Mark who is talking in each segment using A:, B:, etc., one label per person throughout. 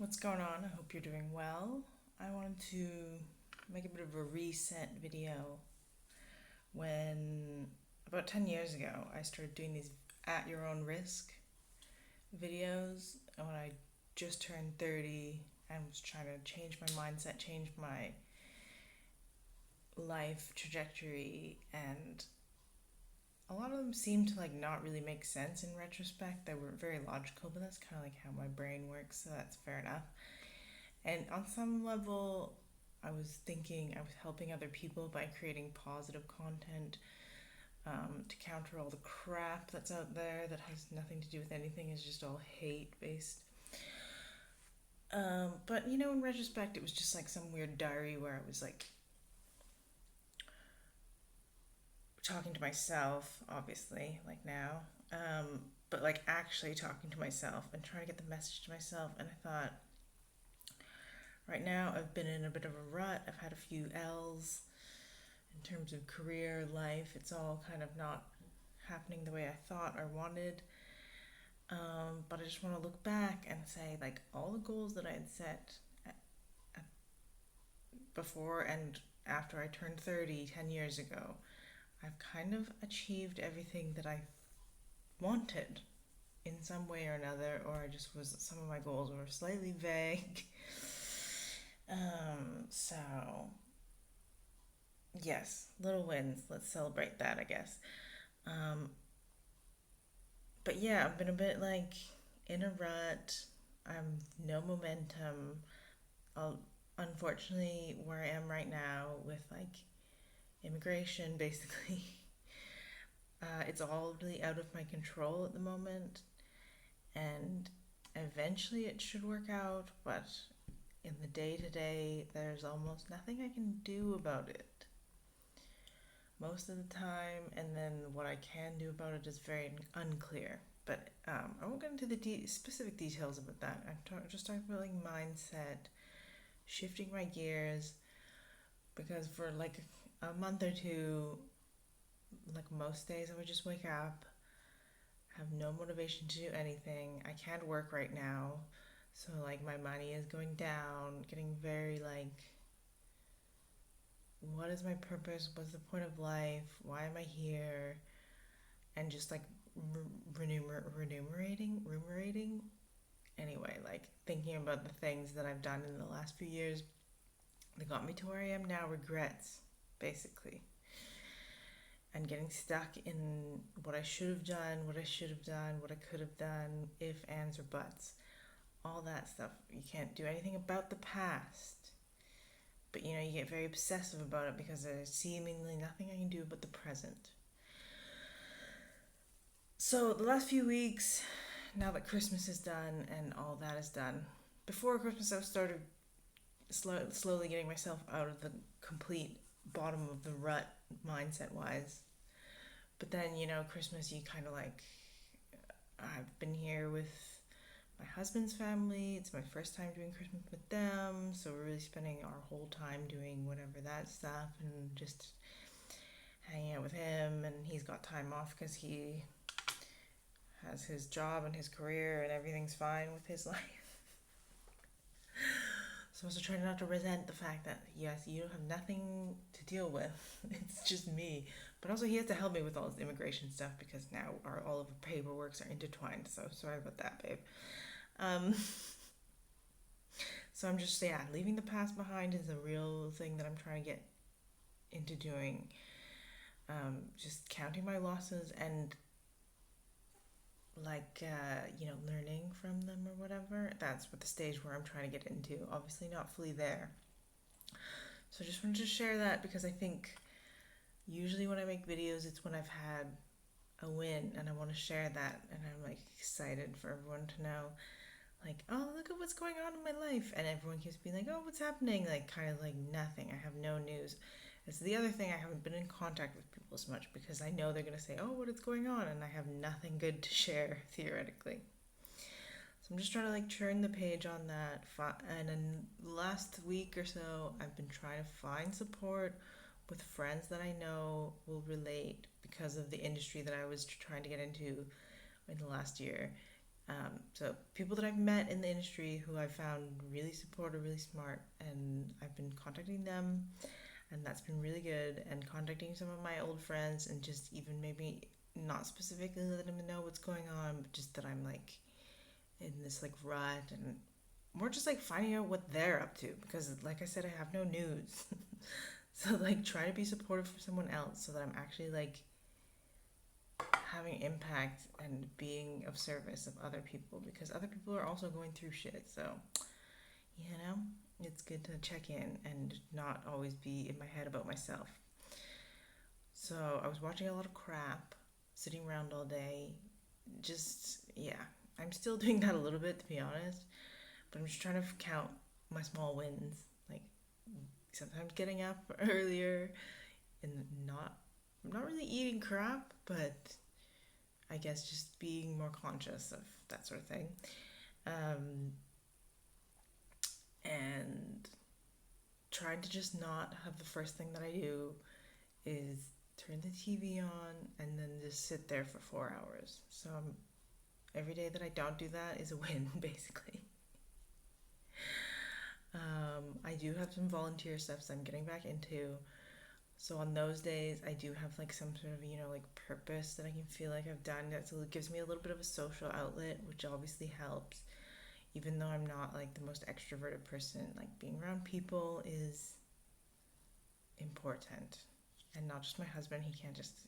A: What's going on? I hope you're doing well. I wanted to make a bit of a reset video. When about 10 years ago, I started doing these at your own risk videos. And when I just turned 30 and was trying to change my mindset, change my life trajectory, and a lot of them seemed to not really make sense in retrospect. They weren't very logical, but that's kind of like how my brain works, so that's fair enough. And on some level, I was thinking I was helping other people by creating positive content, to counter all the crap that's out there that has nothing to do with anything, is just all hate based. But in retrospect, it was just like some weird diary where I was like talking to myself, obviously, like now, but like actually talking to myself and trying to get the message to myself. And I thought, right now, I've been in a bit of a rut. I've had a few L's in terms of career, life. It's all kind of not happening the way I thought or wanted. But I just want to look back and say, like, all the goals that I had set before and after I turned 30 10 years ago, I've kind of achieved everything that I wanted in some way or another, or I just was, some of my goals were slightly vague. So yes, little wins. Let's celebrate that, I guess. Um, but yeah, I've been a bit like in a rut. I'm no momentum. I'll, unfortunately, where I am right now with like immigration, basically, it's all really out of my control at the moment, and eventually it should work out. But in the day to day, there's almost nothing I can do about it most of the time, and then what I can do about it is very unclear. But I won't get into the specific details about that. Just talking about like mindset, shifting my gears, because for like a month or two, like most days, I would just wake up, have no motivation to do anything. I can't work right now, so like my money is going down, getting very like, what is my purpose? What's the point of life? Why am I here? And just like ruminating. Anyway, like thinking about the things that I've done in the last few years that got me to where I am now, regrets, basically. And getting stuck in what I should have done, what I should have done, what I could have done, if, ands, or buts. All that stuff. You can't do anything about the past. But you get very obsessive about it because there's seemingly nothing I can do about the present. So the last few weeks, now that Christmas is done and all that is done, before Christmas I started slowly getting myself out of the complete bottom of the rut mindset wise. But then, Christmas, you kind of like, I've been here with my husband's family. It's my first time doing Christmas with them, so we're really spending our whole time doing whatever that stuff and just hanging out with him. And he's got time off because he has his job and his career and everything's fine with his life. So I was trying not to resent the fact that, yes, you don't have nothing to deal with. It's just me. But also he has to help me with all his immigration stuff because now all of the paperworks are intertwined. So sorry about that, babe. Um, so I'm just, leaving the past behind is a real thing that I'm trying to get into doing. Just counting my losses and learning from them or whatever. That's what the stage where I'm trying to get into. Obviously not fully there. So I just wanted to share that because I think usually when I make videos, it's when I've had a win and I want to share that, and I'm like excited for everyone to know, like, oh, look at what's going on in my life, and everyone keeps being like, oh, what's happening, like kind of like nothing. I have no news. It's the other thing, I haven't been in contact with people as much because I know they're going to say, oh, what is going on, and I have nothing good to share theoretically. So I'm just trying to like turn the page on that. And in the last week or so, I've been trying to find support with friends that I know will relate because of the industry that I was trying to get into in the last year. So people that I've met in the industry who I've found really supportive, really smart, and I've been contacting them, and that's been really good. And contacting some of my old friends, and just even maybe not specifically letting them know what's going on, but just that I'm like in this like rut, and more just like finding out what they're up to, because like I said, I have no news. So like try to be supportive for someone else so that I'm actually like having impact and being of service of other people, because other people are also going through shit. So, you know, it's good to check in and not always be in my head about myself. So, I was watching a lot of crap, sitting around all day. Just, yeah, I'm still doing that a little bit to be honest, but I'm just trying to count my small wins. Like, sometimes getting up earlier and not really eating crap, but I guess just being more conscious of that sort of thing. Um, and trying to just not have the first thing that I do is turn the TV on and then just sit there for 4 hours. So every day that I don't do that is a win, basically. I do have some volunteer stuff that I'm getting back into. So on those days, I do have like some sort of, like purpose that I can feel like I've done. That, so it gives me a little bit of a social outlet, which obviously helps. Even though I'm not like the most extroverted person, like being around people is important. And not just my husband, he can't just,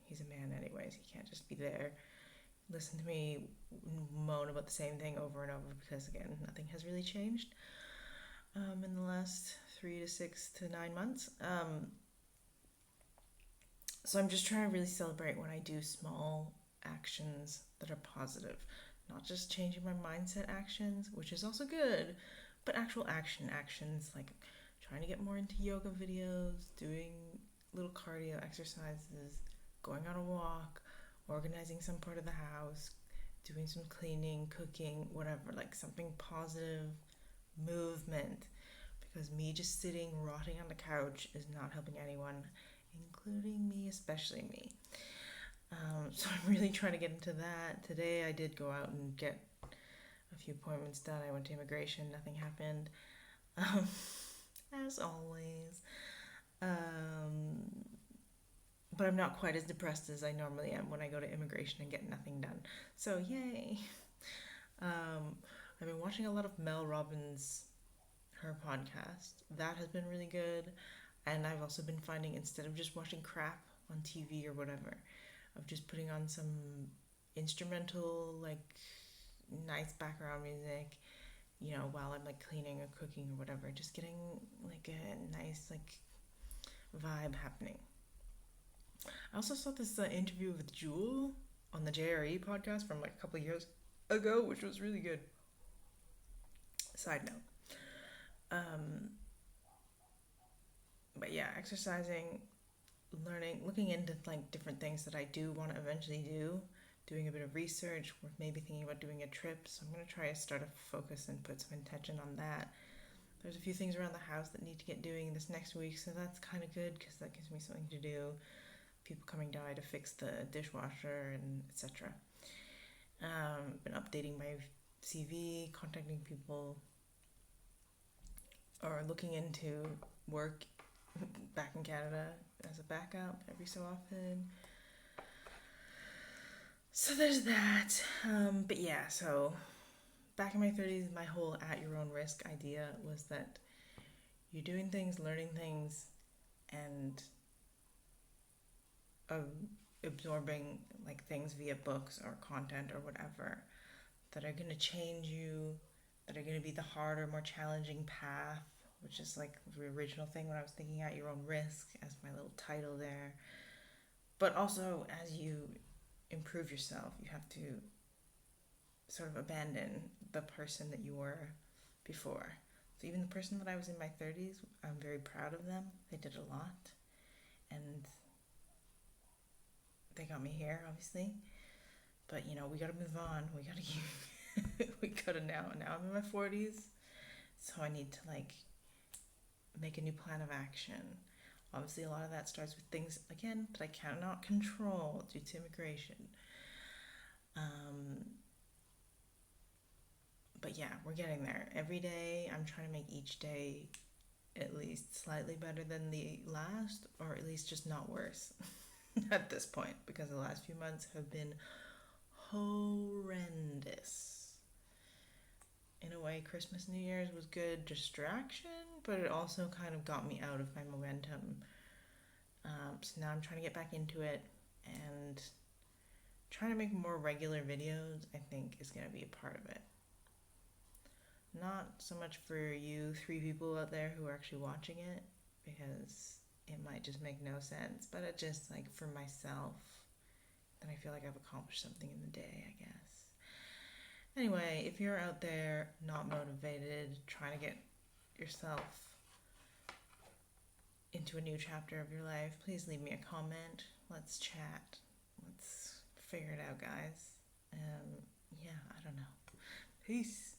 A: he's a man anyways. He can't just be there, listen to me moan about the same thing over and over, because again, nothing has really changed in the last 3 to 6 to 9 months. So I'm just trying to really celebrate when I do small actions that are positive, not just changing my mindset actions, which is also good, but actual actions like trying to get more into yoga videos, doing little cardio exercises, going on a walk, organizing some part of the house, doing some cleaning, cooking, whatever, like something positive, movement, because me just sitting rotting on the couch is not helping anyone, including me, especially me. So I'm really trying to get into that. Today I did go out and get a few appointments done. I went to immigration, nothing happened, um, as always. Um, but I'm not quite as depressed as I normally am when I go to immigration and get nothing done. So yay! Um, I've been watching a lot of Mel Robbins, her podcast. That has been really good. And I've also been finding, instead of just watching crap on TV or whatever, of just putting on some instrumental, like nice background music, while I'm like cleaning or cooking or whatever, just getting like a nice like vibe happening. I also saw this interview with Jewel on the JRE podcast from like a couple of years ago, which was really good. Side note. But yeah, exercising, learning, looking into like different things that I do want to eventually do, doing a bit of research, or maybe thinking about doing a trip. So I'm going to try to start a focus and put some intention on that. There's a few things around the house that need to get doing this next week, so that's kind of good because that gives me something to do. People coming by to fix the dishwasher and etc. Been updating my CV, contacting people, or looking into work back in Canada as a backup every so often. So there's that. But yeah, so back in my 30s, my whole at your own risk idea was that you're doing things, learning things, and absorbing like things via books or content or whatever that are going to change you, that are going to be the harder, more challenging path, which is like the original thing when I was thinking at your own risk as my little title there. But also, as you improve yourself, you have to sort of abandon the person that you were before. So even the person that I was in my 30s, I'm very proud of them. They did a lot, and they got me here, obviously. But we gotta move on. We gotta we gotta now I'm in my 40s, so I need to like make a new plan of action. Obviously, a lot of that starts with things again that I cannot control due to immigration. But yeah, we're getting there. Every day, I'm trying to make each day at least slightly better than the last, or at least just not worse at this point, because the last few months have been horrendous. In a way, Christmas, New Year's was good distraction, but it also kind of got me out of my momentum. So now I'm trying to get back into it, and trying to make more regular videos, I think, is going to be a part of it. Not so much for you 3 people out there who are actually watching it, because it might just make no sense, but it just like for myself, then I feel like I've accomplished something in the day, I guess. Anyway, if you're out there not motivated, trying to get yourself into a new chapter of your life, please leave me a comment. Let's chat. Let's figure it out, guys. Yeah, I don't know. Peace.